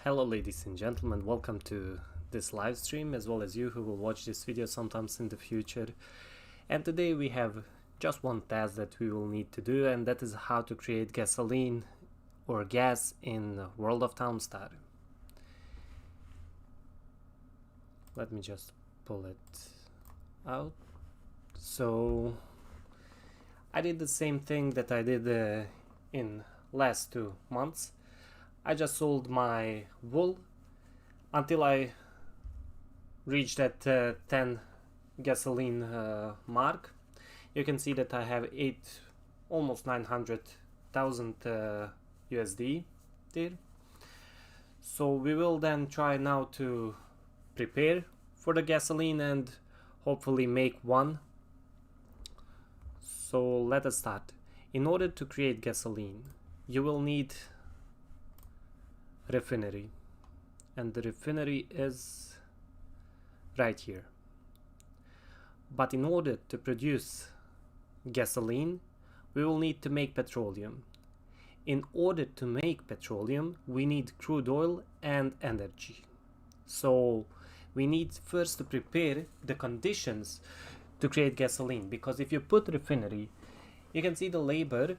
Hello ladies and gentlemen, welcome to this live stream, as well as you who will watch this video sometimes in the future. And today we have just one task that we will need to do, and that is how to create gasoline or gas in World of Townstar. Let me just pull it out. So I did the same thing that I did in last 2 months. I just sold my wool until I reached that 10 gasoline mark. You can see that I have almost 900,000 USD there. So we will then try now to prepare for the gasoline and hopefully make one. So let us start. In order to create gasoline, you will need Refinery, and the refinery is right here. But in order to produce gasoline, we will need to make petroleum. In order to make petroleum, we need crude oil and energy. So we need first to prepare the conditions to create gasoline, because if you put refinery, you can see the labor,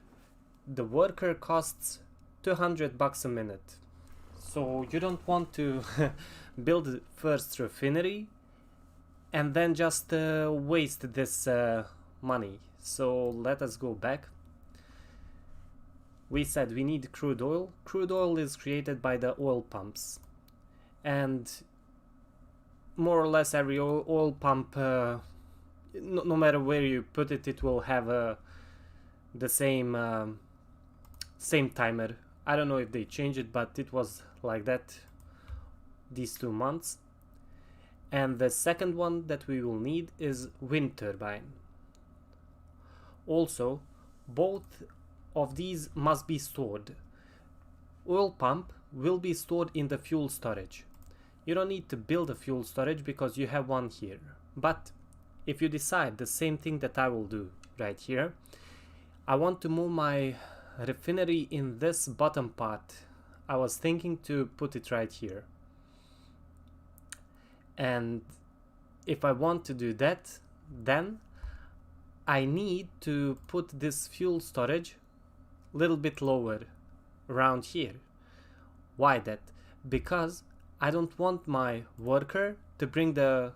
the worker costs $200 a minute. So you don't want to build first refinery and then just waste this money. So let us go back. We said we need crude oil. Crude oil is created by the oil pumps, and more or less every oil pump, no matter where you put it, it will have the same timer. I don't know if they changed it, but it was like that these 2 months. And the second one that we will need is wind turbine. Also, both of these must be stored. Oil pump will be stored in the fuel storage. You don't need to build a fuel storage because you have one here. But if you decide the same thing that I will do right here, I want to move my refinery in this bottom part. I was thinking to put it right here. And if I want to do that, then I need to put this fuel storage a little bit lower around here. Why that? Because I don't want my worker to bring the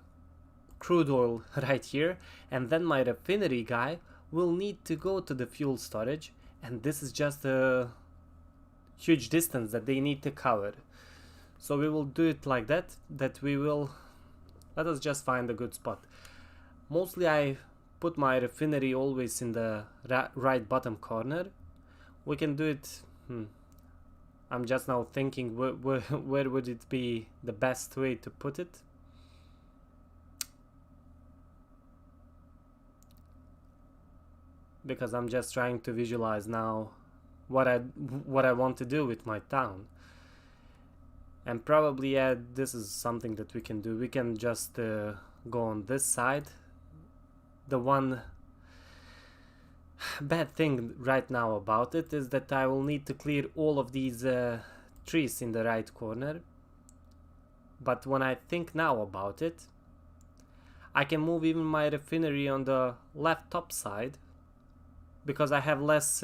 crude oil right here, and then my refinery guy will need to go to the fuel storage, and this is just a huge distance that they need to cover. So we will do it like that, we will, let us just find a good spot. Mostly I put my refinery always in the right bottom corner. We can do it, I'm just now thinking where would it be the best way to put it. Because I'm just trying to visualize now what I want to do with my town. And probably, yeah, this is something that we can do. We can just go on this side. The one bad thing right now about it is that I will need to clear all of these trees in the right corner. But when I think now about it, I can move even my refinery on the left top side, because I have less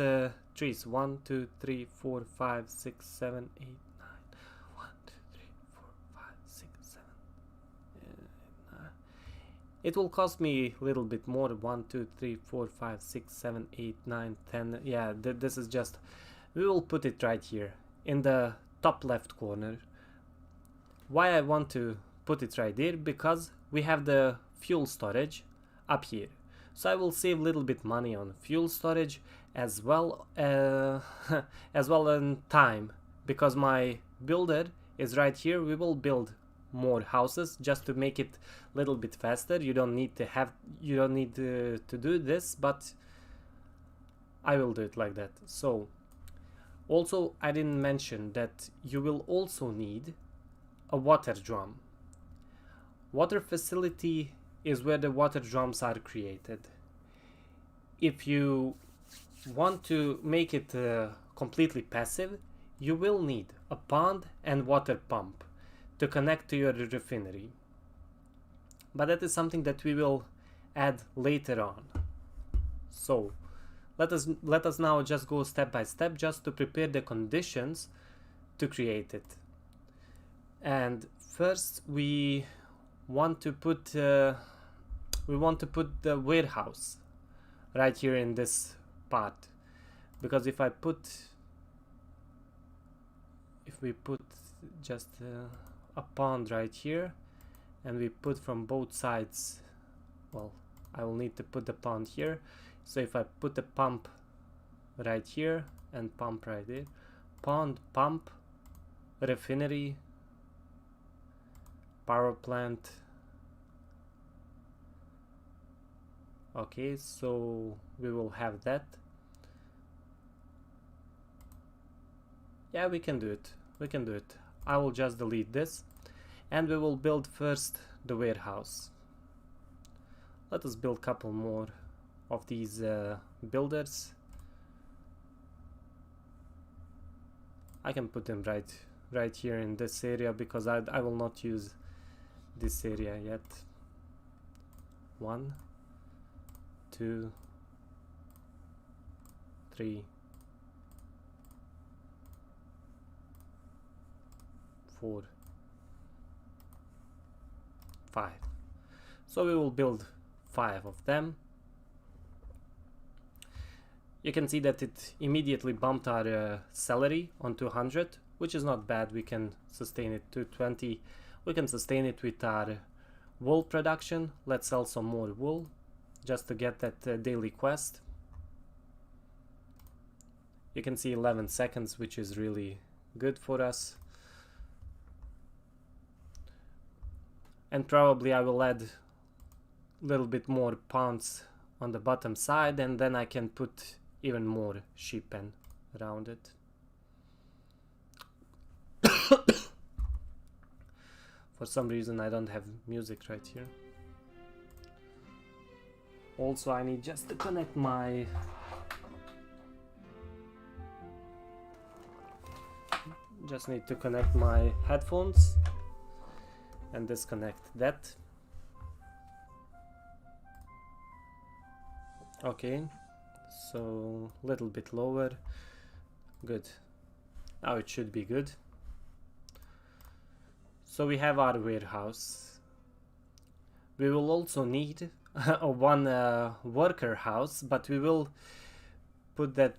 trees. 1, 2, 3, 4, 5, 6, 7, 8, 9. 1, 2, 3, 4, 5, 6, 7, 8, 9. It will cost me a little bit more. 1, 2, 3, 4, 5, 6, 7, 8, 9, 10. Yeah, this is just, we will put it right here in the top left corner. Why I want to put it right there? Because we have the fuel storage up here. So I will save a little bit money on fuel storage as well as well in time, because my builder is right here. We will build more houses just to make it a little bit faster. You don't need to do this, but I will do it like that. So also I didn't mention that you will also need a water drum. Water facility is where the water drums are created. If you want to make it completely passive, you will need a pond and water pump to connect to your refinery. But that is something that we will add later on. So let us now just go step by step, just to prepare the conditions to create it. And first we want to put the warehouse right here in this part, because if we put just a pond right here, and we put from both sides, well, I will need to put the pond here. So if I put the pump right here and pump right there, pond, pump, refinery, power plant. Okay, so we will have that. Yeah, we can do it. I will just delete this, and we will build first the warehouse. Let us build a couple more of these builders. I can put them right here in this area, because I will not use this area yet. 1, 2, 3, 4, 5. So we will build 5 of them. You can see that it immediately bumped our salary on 200, which is not bad. We can sustain it to 20. We can sustain it with our wool production. Let's sell some more wool just to get that daily quest. You can see 11 seconds, which is really good for us. And probably I will add a little bit more ponds on the bottom side, and then I can put even more sheep pen around it. For some reason I don't have music right here. Also I need just to connect my headphones and disconnect that. Okay, so a little bit lower. Good. Now it should be good. So we have our warehouse. We will also need one worker house, but we will put that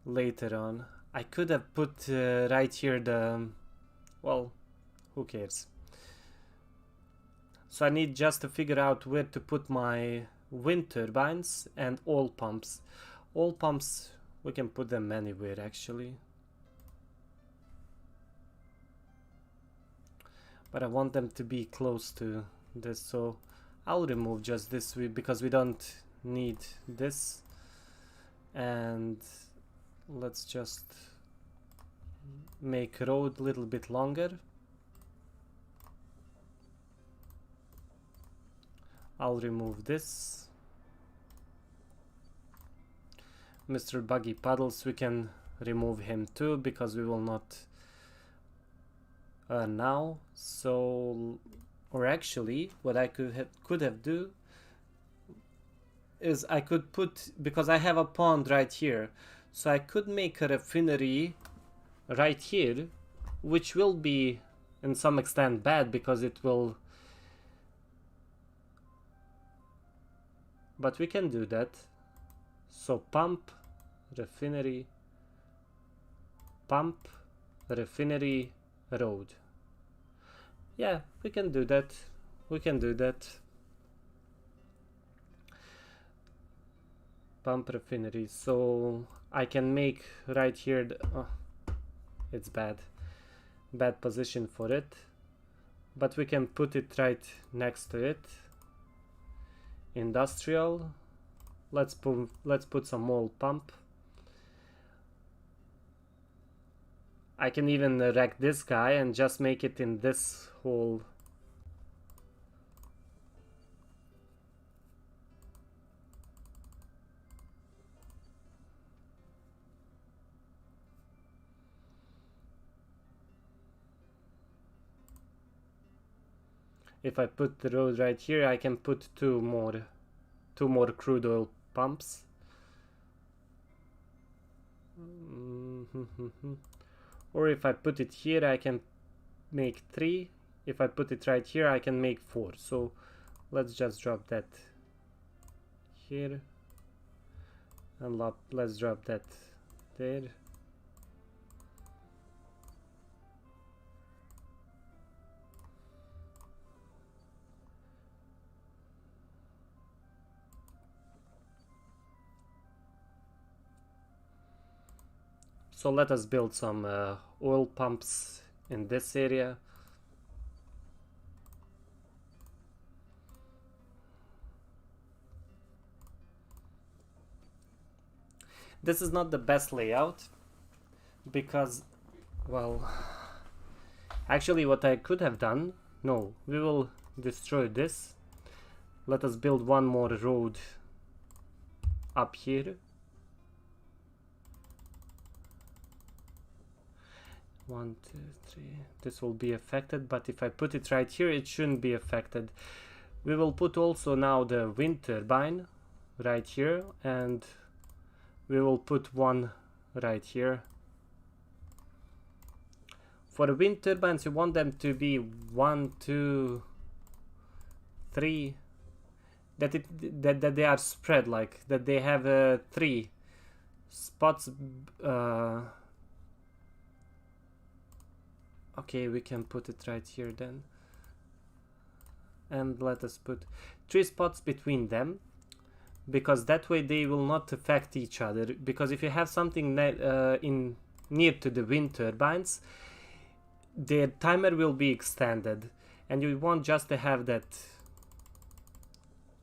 later on. I could have put right here the well, who cares? So I need just to figure out where to put my wind turbines and oil pumps. Oil pumps, we can put them anywhere actually. But I want them to be close to this, so I'll remove just this because we don't need this. And let's just make road a little bit longer. I'll remove this. Mr. Buggy Puddles, we can remove him too because we will not now. So, or actually what I could have do is I could put, because I have a pond right here, so I could make a refinery right here, which will be in some extent bad because it will, but we can do that. So pump, refinery, road. Yeah, we can do that. We can do that. Pump, refinery. So I can make right here. Oh, it's bad position for it. But we can put it right next to it. Industrial. Let's put some oil pump. I can even wreck this guy and just make it in this whole. If I put the road right here, I can put two more crude oil pumps. Or if I put it here, I can make 3. If I put it right here, I can make 4. So let's just drop that here. And let's drop that there. So let us build some oil pumps in this area. This is not the best layout because, well, actually what I could have done, no, we will destroy this. Let us build one more road up here. 1, 2, 3. This will be affected, but if I put it right here, it shouldn't be affected. We will put also now the wind turbine right here, and we will put one right here. For the wind turbines, you want them to be 1, 2, 3. That they are spread, like that they have 3 spots. Okay, we can put it right here then. And let us put 3 spots between them, because that way they will not affect each other. Because if you have something near to the wind turbines, the timer will be extended, and you want just to have that.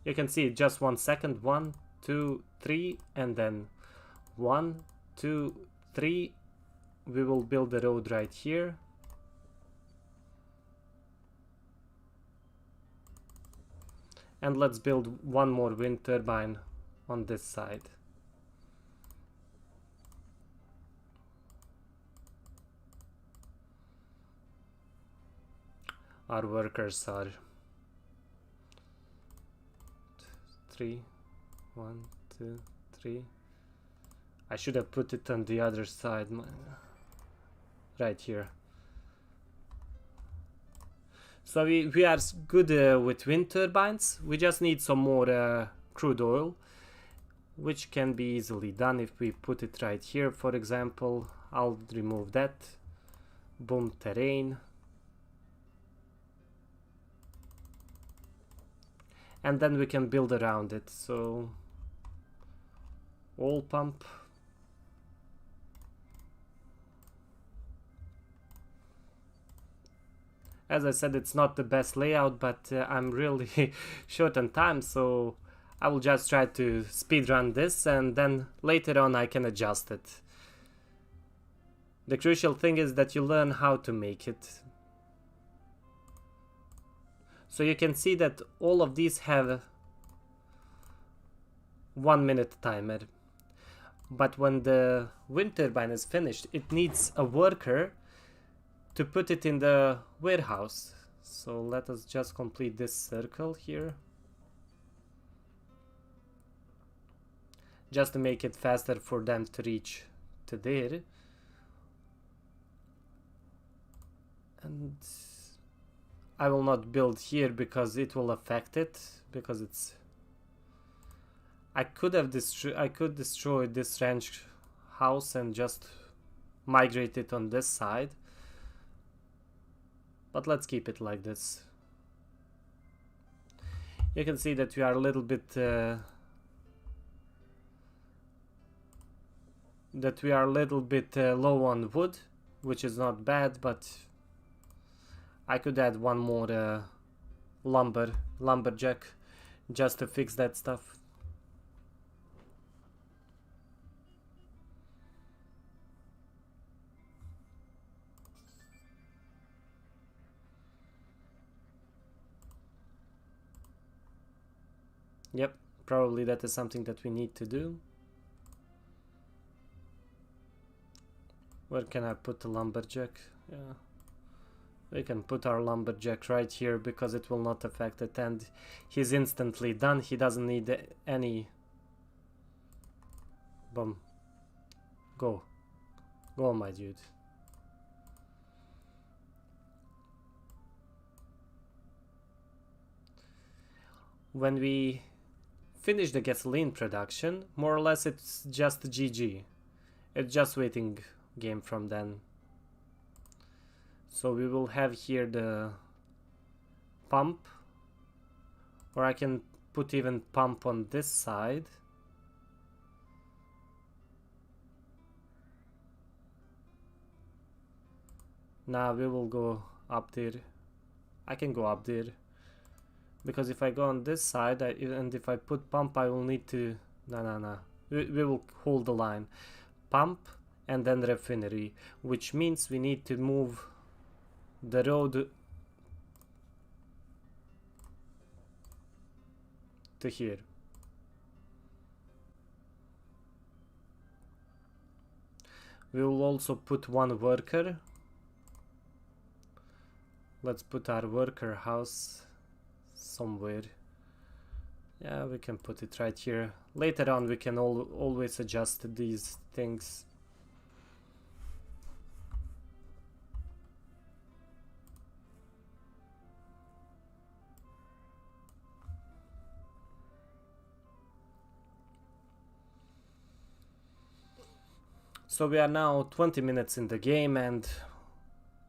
You can see just 1 second. 1, 2, 3, and then 1, 2, 3. We will build the road right here. And let's build one more wind turbine on this side. Our workers are 3, 1, 2, 3. I should have put it on the other side, right here. So we are good with wind turbines. We just need some more crude oil, which can be easily done if we put it right here. For example, I'll remove that. Boom, terrain. and then we can build around it. So oil pump. As I said, it's not the best layout, but I'm really short on time, so I will just try to speedrun this, and then later on I can adjust it. The crucial thing is that you learn how to make it. So you can see that all of these have 1 minute timer. But when the wind turbine is finished, it needs a worker to put it in the warehouse. So let us just complete this circle here, just to make it faster for them to reach to there. And I will not build here because it will affect it, because it's... I could destroy this ranch house and just migrate it on this side. But let's keep it like this. You can see that we are a little bit low on wood, which is not bad, but I could add one more lumberjack just to fix that stuff. Yep, probably that is something that we need to do. Where can I put the lumberjack? Yeah, we can put our lumberjack right here because it will not affect it, and he's instantly done. He doesn't need any... Boom. Go, my dude. When we finish the gasoline production, more or less it's just GG. It's just waiting game from then. So we will have here the pump, or I can put even pump on this side. Now we will go up there. I can go up there, because if I go on this side and if I put pump, I will need to... No. We will hold the line. Pump and then refinery, which means we need to move the road to here. We will also put one worker. Let's put our worker house somewhere. Yeah, we can put it right here. Later on we can always adjust these things. So we are now 20 minutes in the game, and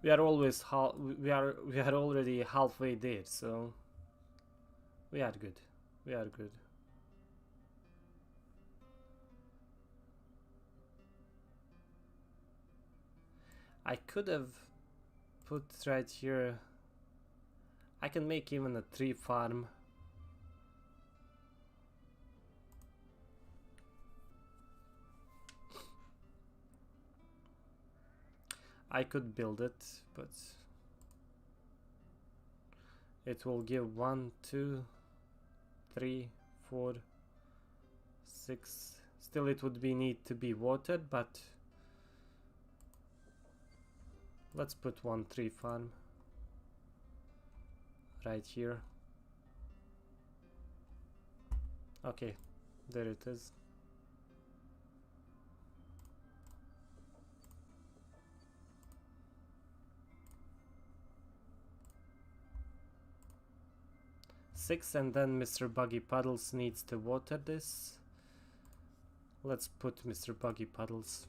we are already halfway there, so we are good. We are good. I could have put right here... I can make even a tree farm. I could build it, but it will give 1, 2, 3, 4, 6. Still it would need to be watered, but let's put one tree farm right here. Okay, there it is. Six, and then Mr. Buggy Puddles needs to water this. Let's put Mr. Buggy Puddles.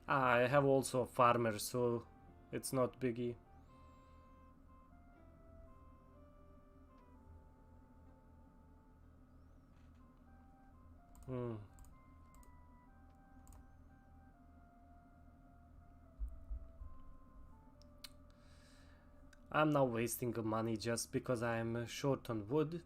I have also a farmer, so it's not biggie. Hmm. I'm now wasting money just because I'm short on wood.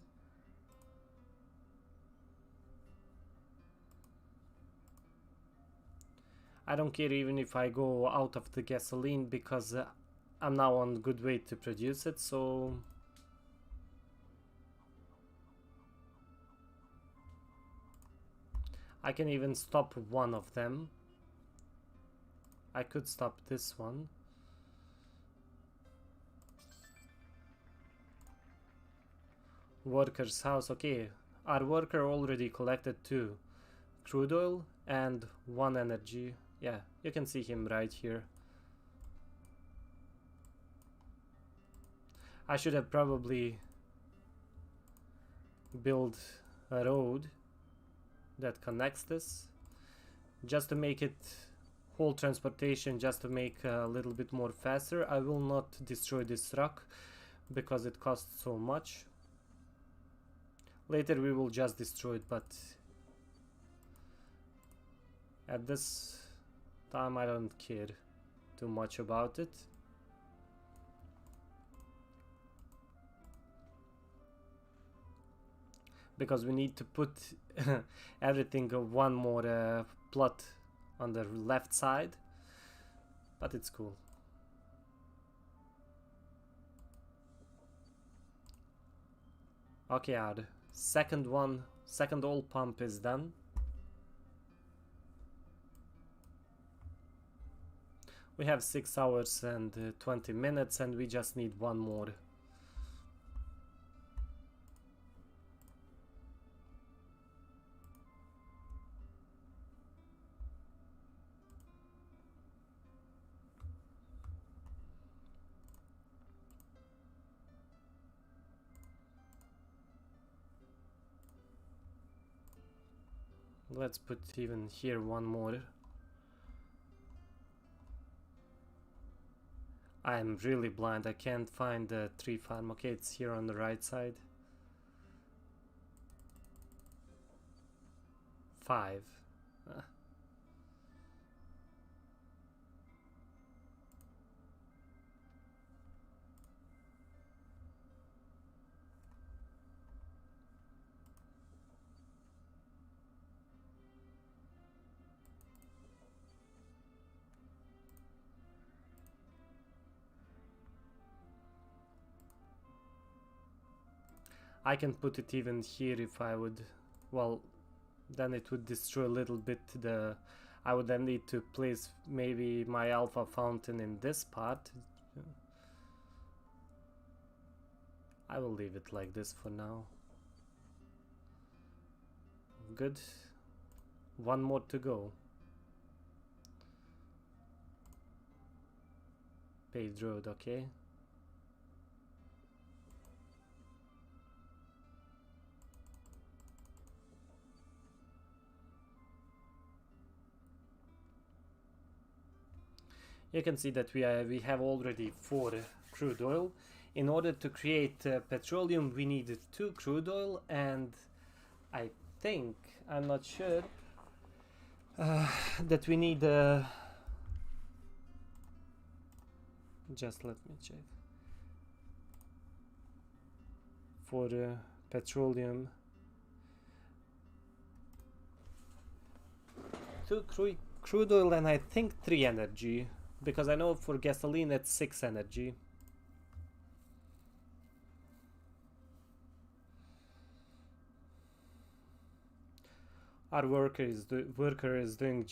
I don't care even if I go out of the gasoline because I'm now on good way to produce it, so I can even stop one of them. I could stop this one. Worker's house. Okay, our worker already collected 2 crude oil and 1 energy. Yeah, you can see him right here. I should have probably built a road that connects this just to make it whole transportation, just to make a little bit more faster. I will not destroy this rock because it costs so much. Later we will just destroy it, but at this time I don't care too much about it. Because we need to put everything one more plot on the left side, but it's cool. Okay, our second oil pump is done. We have 6 hours and 20 minutes and we just need one more. Let's put even here one more. I'm really blind, I can't find the tree farm. Okay, it's here on the right side. 5. I can put it even here if I would. Well, then it would destroy a little bit the... I would then need to place maybe my alpha fountain in this part. I will leave it like this for now. Good. One more to go. Paved road, okay. You can see that we have already 4 crude oil. In order to create petroleum, we need 2 crude oil, and I think, I'm not sure, that we need... just let me check. For petroleum, 2 crude oil and I think 3 energy. Because I know for gasoline it's 6 energy. Our worker is doing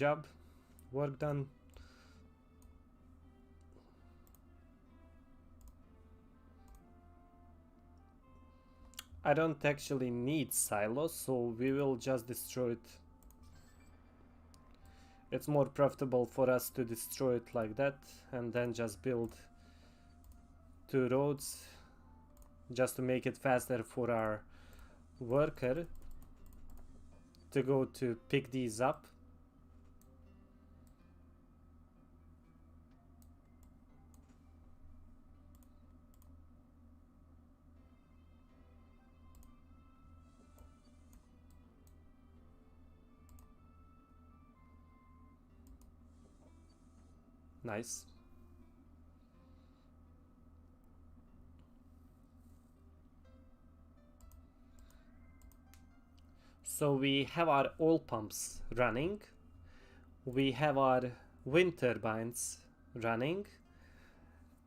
work done. I don't actually need silos, so we will just destroy it. It's more profitable for us to destroy it like that and then just build 2 roads just to make it faster for our worker to go to pick these up. nice. So we have our oil pumps running. We have our wind turbines running.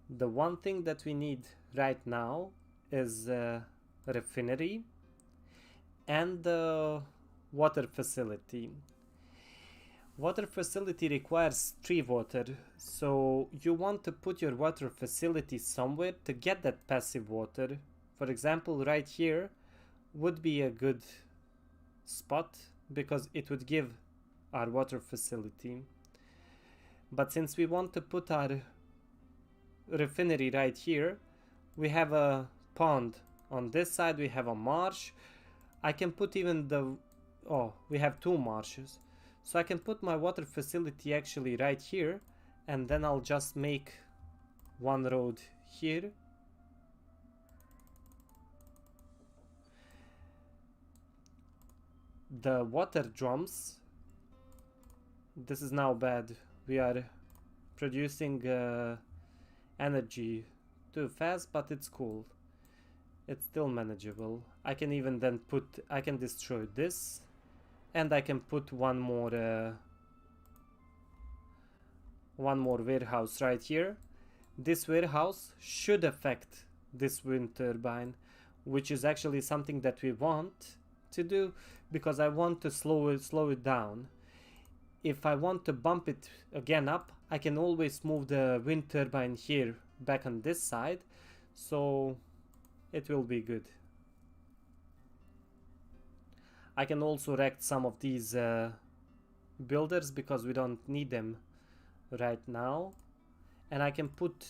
The one thing that we need right now is a refinery and the water facility. Water facility requires 3 water, so you want to put your water facility somewhere to get that passive water. For example, right here would be a good spot because it would give our water facility. But since we want to put our refinery right here, we have a pond on this side, we have a marsh. I can put even the, oh, we have 2 marshes. So I can put my water facility actually right here, and then I'll just make one road here. The water drums, this is now bad. We are producing energy too fast, but it's cool. It's still manageable. I can even then put, I can destroy this, and I can put one more warehouse right here. This warehouse should affect this wind turbine, which is actually something that we want to do because I want to slow it down. If I want to bump it again up, I can always move the wind turbine here back on this side, so it will be good. I can also wreck some of these builders because we don't need them right now, and I can put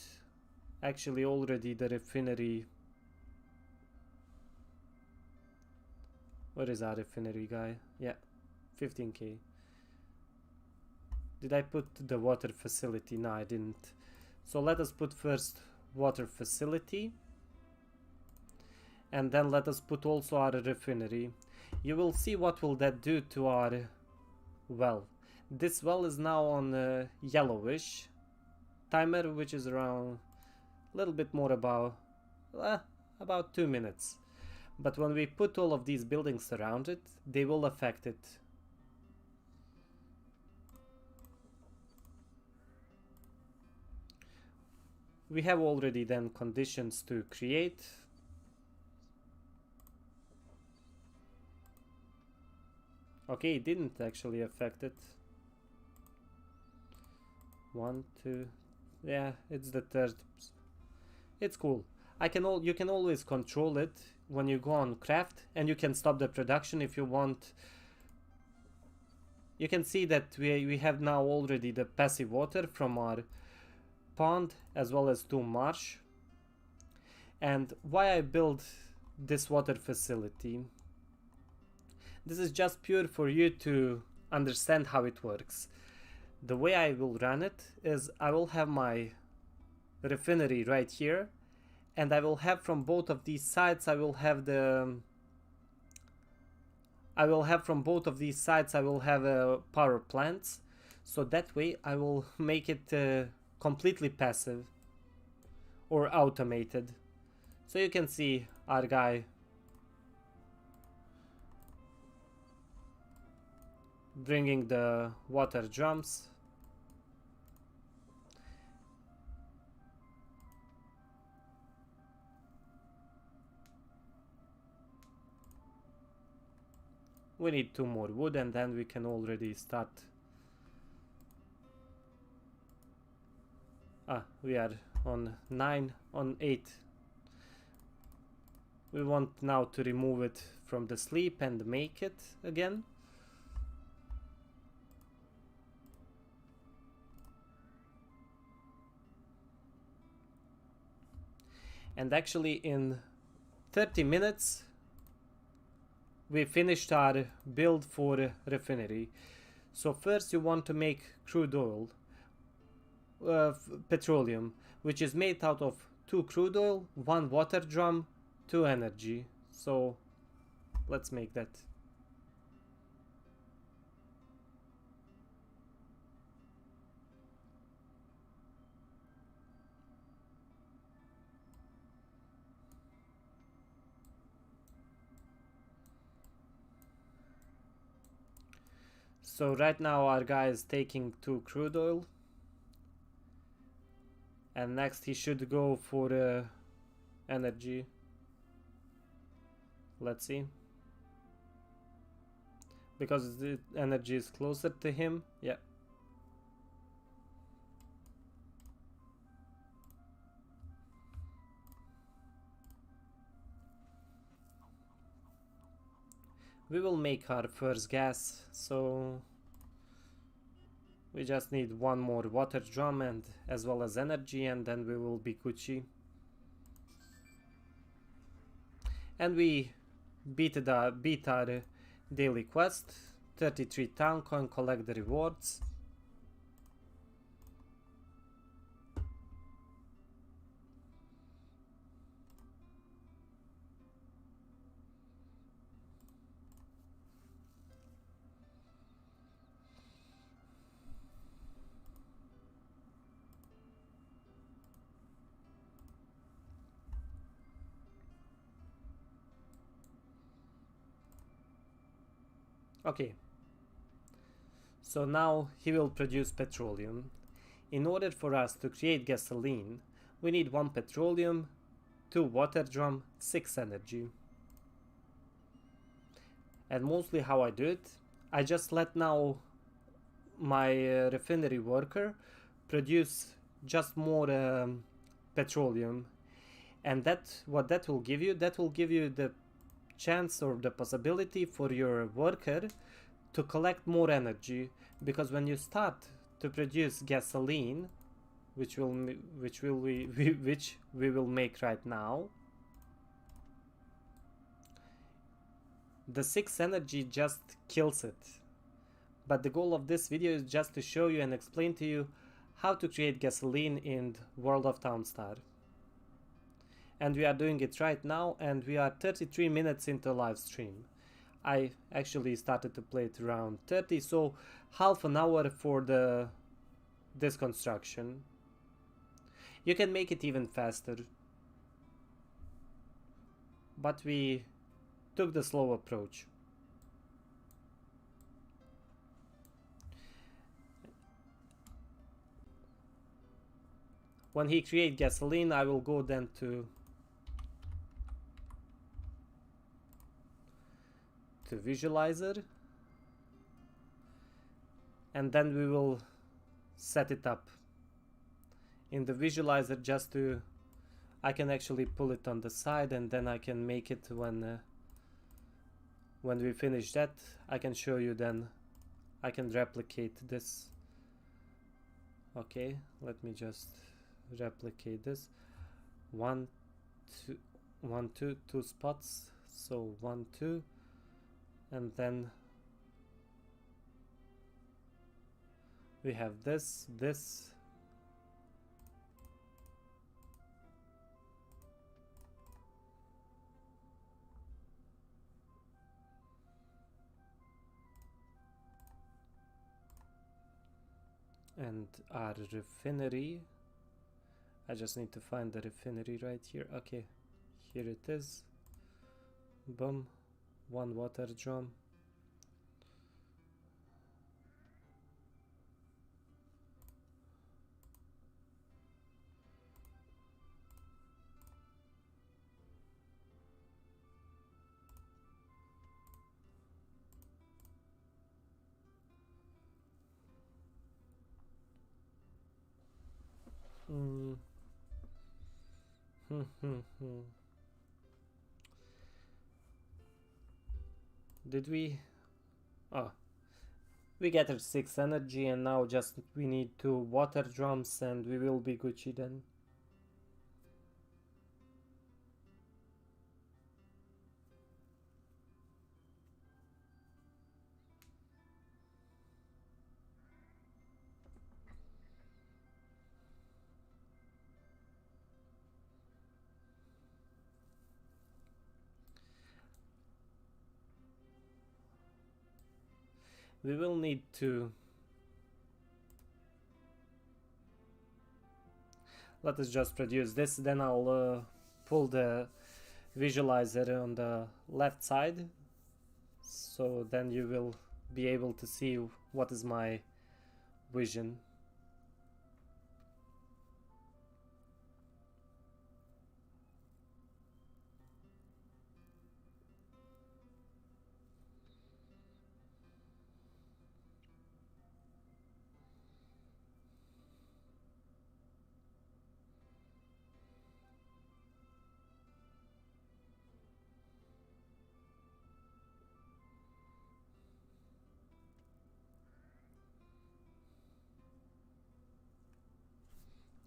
actually already the refinery. Where is our refinery guy? Yeah, 15k. Did I put the water facility? No, I didn't. So let us put first water facility, and then let us put also our refinery. You will see what will that do to our well. This well is now on yellowish timer, which is around a little bit more about 2 minutes. But when we put all of these buildings around it, they will affect it. We have already then conditions to create. Okay, it didn't actually affect it. 1, 2, yeah, it's the third. It's cool. You can always control it when you go on craft, and you can stop the production if you want. You can see that we have now already the passive water from our pond as well as 2 marsh. And why I build this water facility, this is just pure for you to understand how it works. The way I will run it is I will have my refinery right here, and I will have from both of these sides I will have power plants, so that way I will make it completely passive or automated. So you can see our guy bringing the water drums. We need 2 more wood, and then we can already start. We are on 9, on 8. We want now to remove it from the sleep and make it again. And actually in 30 minutes we finished our build for refinery. So first you want to make crude oil, petroleum, which is made out of 2 crude oil, 1 water drum, 2 energy. So let's make that. So right now our guy is taking 2 crude oil, and next he should go for energy. Let's see, because the energy is closer to him. Yeah. We will make our first gas, so we just need one more water drum and as well as energy, and then we will be Gucci. And we beat our daily quest, 33 town coin, collect the rewards. Okay, so now he will produce petroleum. In order for us to create gasoline, we need 1 petroleum, 2 water drum, 6 energy. And mostly how I do it, I just let now my refinery worker produce just more petroleum, and what that will give you, the chance or the possibility for your worker to collect more energy, because when you start to produce gasoline, which we will make right now, the 6 energy just kills it. But the goal of this video is just to show you and explain to you how to create gasoline in World of Townstar. And we are doing it right now, and we are 33 minutes into live stream. I actually started to play it around 30, so half an hour for this construction. You can make it even faster, but we took the slow approach. When he creates gasoline, I will go then to visualizer, and then we will set it up in the visualizer, just to I can actually pull it on the side, and then I can make it when we finish that. I can show you, then I can replicate this. Okay, let me just replicate this. 1 2 2 spots, so 1 2, and then we have this and our refinery. I just need to find the refinery right here. Okay, here it is. Boom, 1 water drum. Did we? Oh, we gathered 6 energy, and now just we need 2 water drums, and we will be Gucci then. We will need to let us just produce this, then I'll pull the visualizer on the left side, so then you will be able to see what is my vision.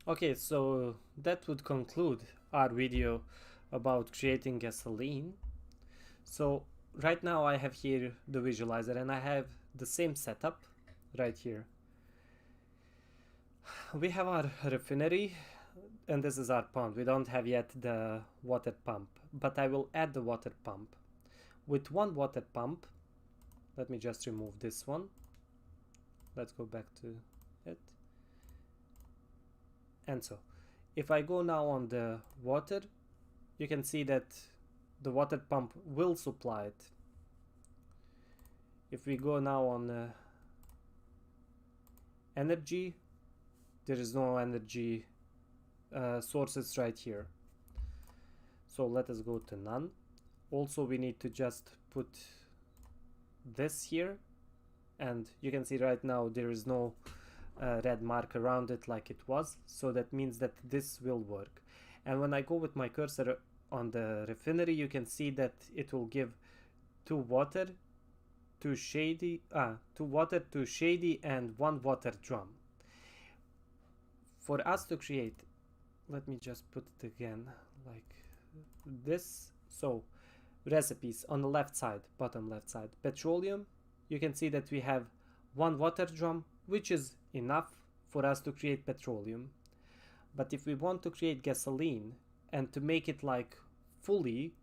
Okay, so that would conclude our video about creating gasoline. So right now I have here the visualizer and I have the same setup right here. We have our refinery and this is our pond. We don't have yet the water pump, but I will add the water pump. With one water pump, let me just remove this one. Let's go back to it. And so if I go now on the water, you can see that the water pump will supply it. If we go now on energy, there is no energy sources right here. So let us go to none. Also we need to just put this here, and you can see right now there is no red mark around it like it was, so that means that this will work. And when I go with my cursor on the refinery, you can see that it will give two water, two shady, and one water drum. For us to create, let me just put it again like this. So recipes on the left side, bottom left side, petroleum, you can see that we have one water drum, which is enough for us to create petroleum. But if we want to create gasoline and to make it like fully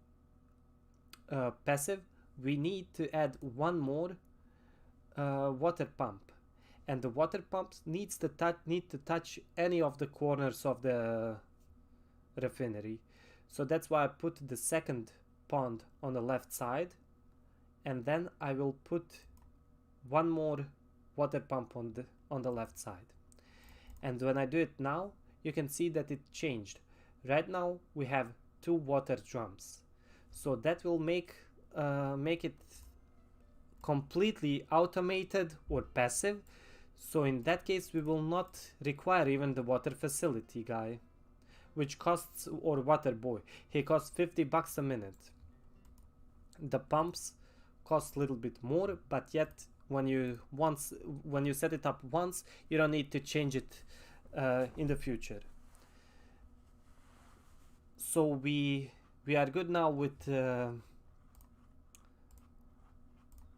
passive, we need to add one more water pump, and the water pumps need to touch any of the corners of the refinery. So that's why I put the second pond on the left side, and then I will put one more water pump on the left side. And when I do it now, you can see that it changed. Right now we have two water drums, so that will make it completely automated or passive. So in that case we will not require even the water facility guy, which costs, or water boy, he costs $50 a minute. The pumps cost a little bit more, but yet when you set it up once, you don't need to change it in the future. So we are good now with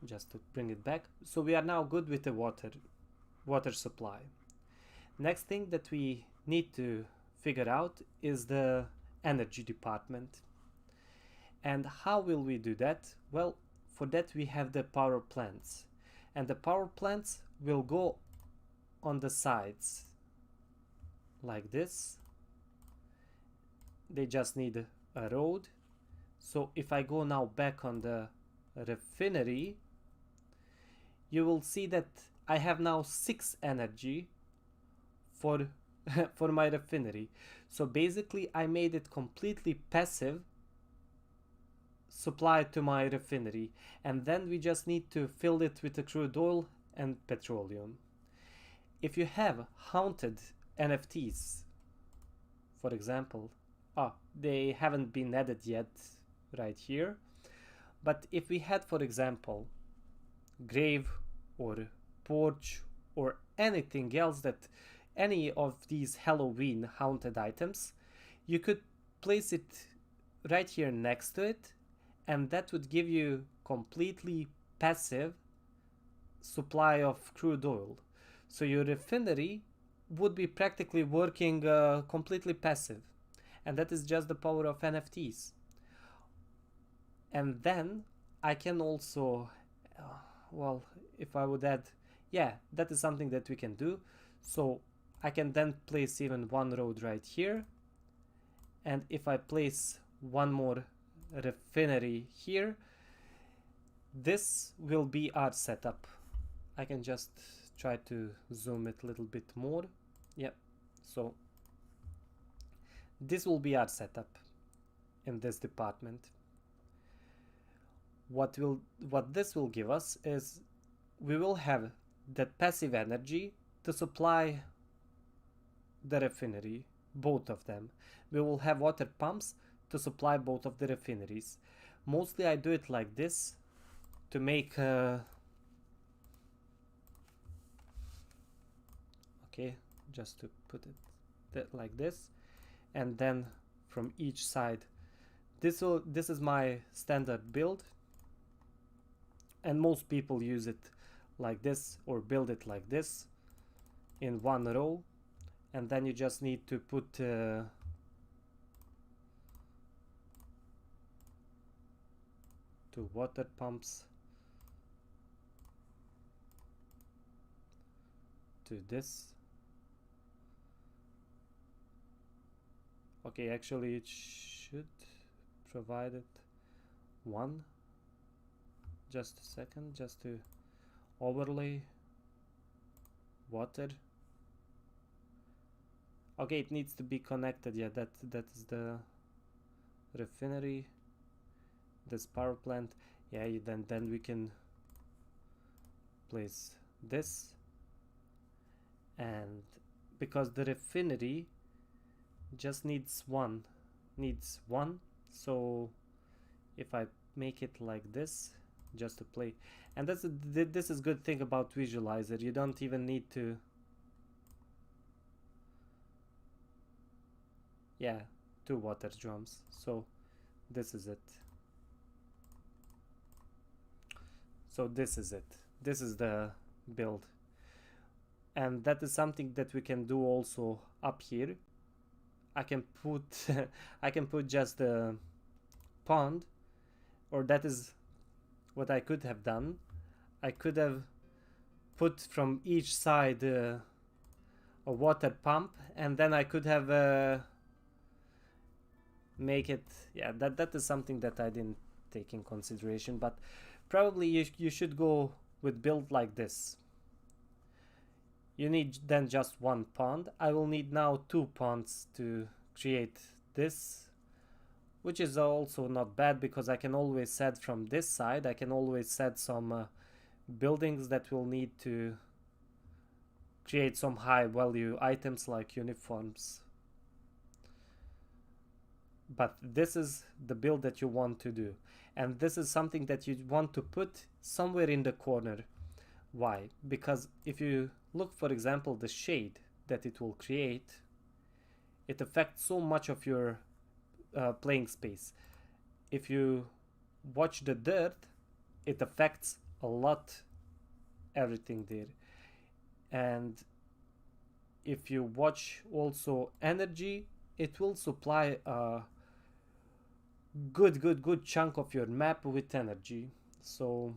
just to bring it back. So we are now good with the water supply. Next thing that we need to figure out is the energy department. And how will we do that? Well, for that we have the power plants, and the power plants will go on the sides like this. They just need a road. So if I go now back on the refinery, you will see that I have now 6 energy for for my refinery. So basically I made it completely passive supply to my refinery, and then we just need to fill it with the crude oil and petroleum. If you have haunted NFTs, for example, they haven't been added yet right here, but if we had, for example, grave or porch or anything else, that any of these Halloween haunted items, you could place it right here next to it, and that would give you completely passive supply of crude oil. So your refinery would be practically working completely passive, and that is just the power of NFTs. And then I can also, well, if I would add, yeah, that is something that we can do. So I can then place even one road right here, and if I place one more refinery here, this will be our setup. I can just try to zoom it a little bit more. Yep. So this will be our setup in this department. What this will give us is we will have that passive energy to supply the refinery, both of them. We will have water pumps to supply both of the refineries. Mostly I do it like this to make okay, just to put it like this, and then from each side. This is my standard build, and most people use it like this or build it like this in one row, and then you just need to put two water pumps to this. Okay, actually it should provide it one. Just a second, just to overlay water. Okay, it needs to be connected. Yeah, that is the refinery, this power plant. Yeah, then we can place this, and because the refinery just needs one, so if I make it like this, just to play, and this is good thing about visualizer, you don't even need to, yeah, two water drums. So this is it. So this is it. This is the build, and that is something that we can do also up here. I can put I can put just a pond, or that is what I could have done. I could have put from each side a water pump, and then I could have make it, yeah, that is something that I didn't take in consideration, but probably you should go with build like this. You need then just one pond. I will need now two ponds to create this, which is also not bad, because I can always set from this side, I can always set some buildings that will need to create some high value items like uniforms. But this is the build that you want to do, and this is something that you want to put somewhere in the corner. Why? Because if you look, for example, the shade that it will create, it affects so much of your playing space. If you watch the dirt, it affects a lot everything there. And if you watch also energy, it will supply a good chunk of your map with energy. So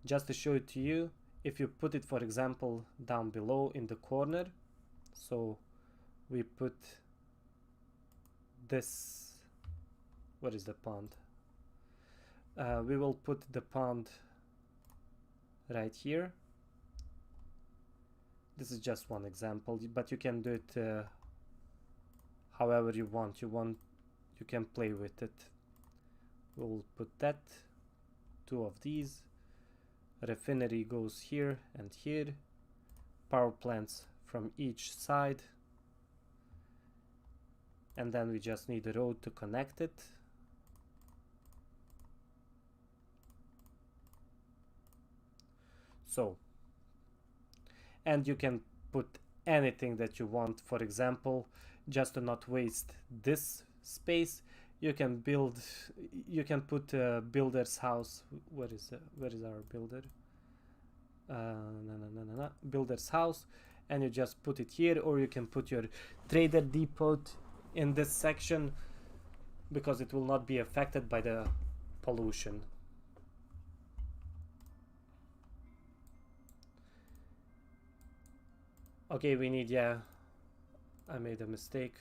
just to show it to you, if you put it, for example, down below in the corner, so we put this, what is the pond? We will put the pond right here. This is just one example, but you can do it however you want. You can play with it. We'll put that, two of these. Refinery goes here and here. Power plants from each side. And then we just need a road to connect it. So, and you can put anything that you want. For example, just to not waste this space, you can put a builder's house. Where is our builder? Builder's house, and you just put it here, or you can put your trader depot in this section, because it will not be affected by the pollution. Okay, we need, yeah, I made a mistake.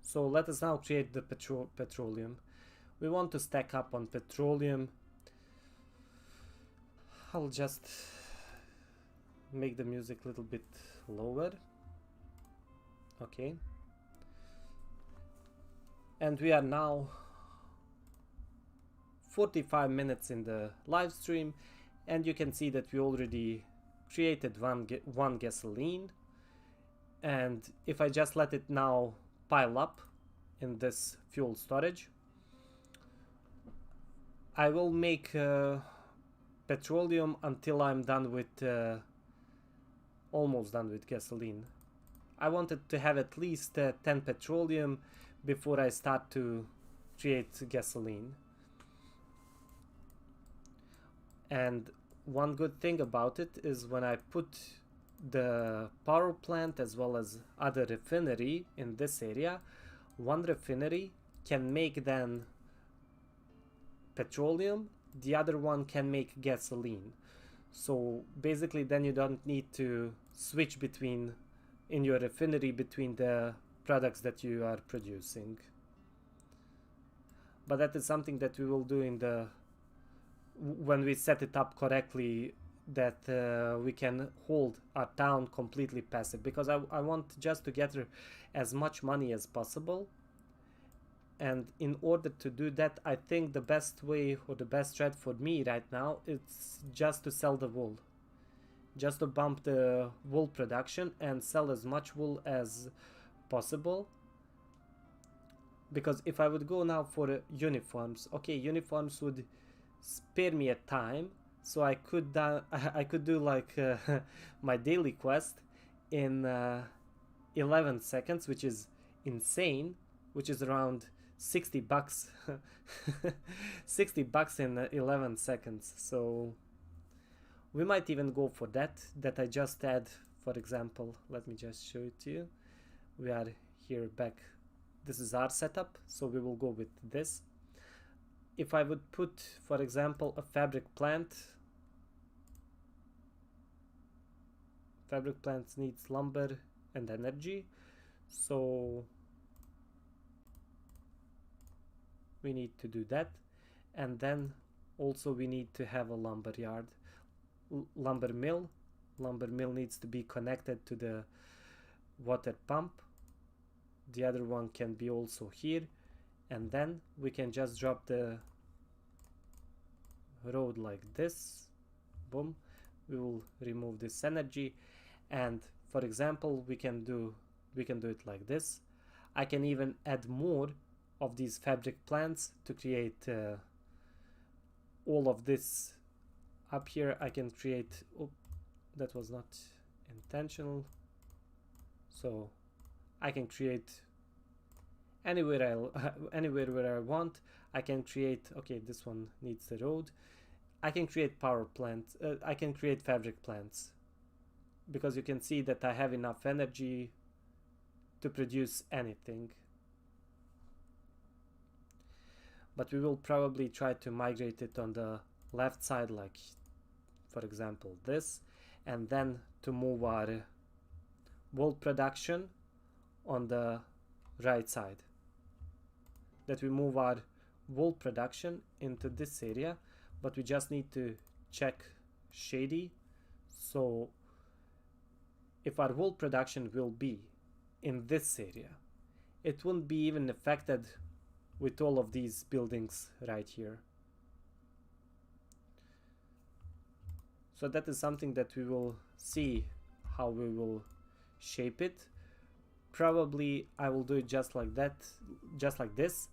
So let us now create the petroleum. We want to stack up on petroleum. I'll just make the music a little bit lower. Okay. And we are now 45 minutes in the live stream, and you can see that we already created one gasoline. And if I just let it now pile up in this fuel storage, I will make petroleum until I'm done with almost done with gasoline. I wanted to have at least 10 petroleum before I start to create gasoline. And one good thing about it is when I put the power plant as well as other refinery in this area, one refinery can make then petroleum, the other one can make gasoline. So basically then you don't need to switch between in your refinery between the products that you are producing. But that is something that we will do in the when we set it up correctly, that we can hold our town completely passive, because I want just to gather as much money as possible. And in order to do that, I think the best way or the best strat for me right now is just to sell the wool. Just to bump the wool production and sell as much wool as possible. Because if I would go now for uniforms, okay, uniforms would spare me a time, so I could do like my daily quest in 11 seconds, which is insane, which is around 60 bucks 60 bucks in 11 seconds. So we might even go for that I just add. For example, let me just show it to you. We are here back, this is our setup, so we will go with this. If I would put, for example, a fabric plant needs lumber and energy, so we need to do that. And then also we need to have a lumber yard, lumber mill needs to be connected to the water pump. The other one can be also here, and then we can just drop the road like this. Boom, we will remove this energy. And for example, we can do it like this. I can even add more of these fabric plants to create all of this up here. I can create, oh, that was not intentional, so I can create anywhere where I want. I can create, okay, this one needs the road. I can create power plants, I can create fabric plants, because you can see that I have enough energy to produce anything. But we will probably try to migrate it on the left side, like for example this, and then to move our wool production on the right side, that we move our wool production into this area. But we just need to check shady, so if our wool production will be in this area, it won't be even affected with all of these buildings right here. So that is something that we will see how we will shape it. Probably I will do it just like that, just like this,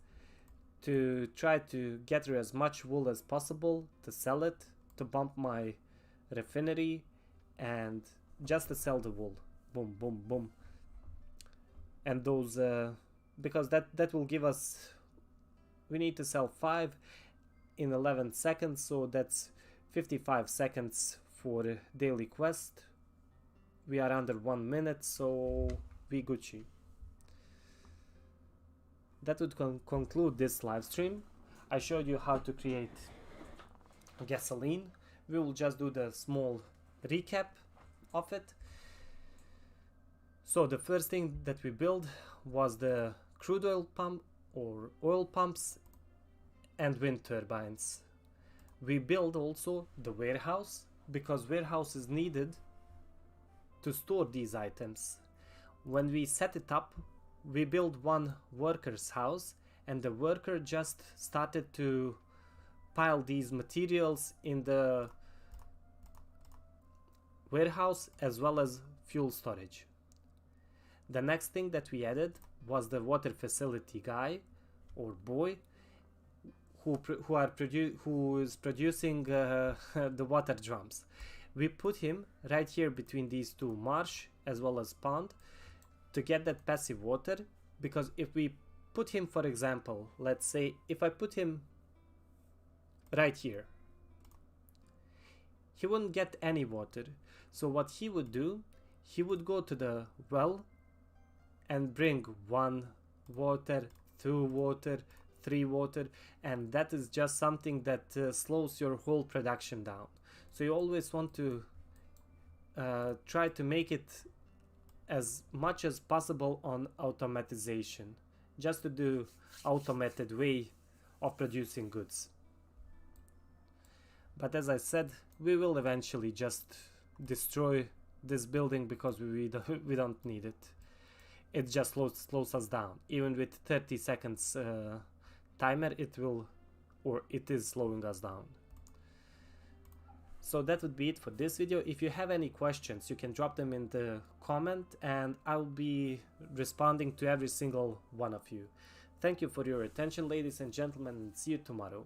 to try to gather as much wool as possible, to sell it, to bump my refinery, and just to sell the wool. Boom, boom, boom. And those, because that will give us, we need to sell 5 in 11 seconds, so that's 55 seconds for daily quest. We are under 1 minute, so we Gucci. That would conclude this live stream. I showed you how to create gasoline. We will just do the small recap of it. So the first thing that we built was the crude oil pump or oil pumps and wind turbines. We built also the warehouse because warehouse is needed to store these items. When we set it up, we build one worker's house, and the worker just started to pile these materials in the warehouse as well as fuel storage. The next thing that we added was the water facility guy or boy who is producing the water drums. We put him right here between these two, marsh as well as pond, to get that passive water, because if we put him, for example, let's say if I put him right here, he wouldn't get any water. So what he would do, he would go to the well and bring 1 water, 2 water, 3 water, and that is just something that slows your whole production down. So you always want to try to make it as much as possible on automatization, just to do automated way of producing goods. But as I said, we will eventually just destroy this building because we don't need it. It just slows us down. Even with 30 seconds timer, it is slowing us down. So that would be it for this video. If you have any questions, you can drop them in the comment and I'll be responding to every single one of you. Thank you for your attention, ladies and gentlemen, and see you tomorrow.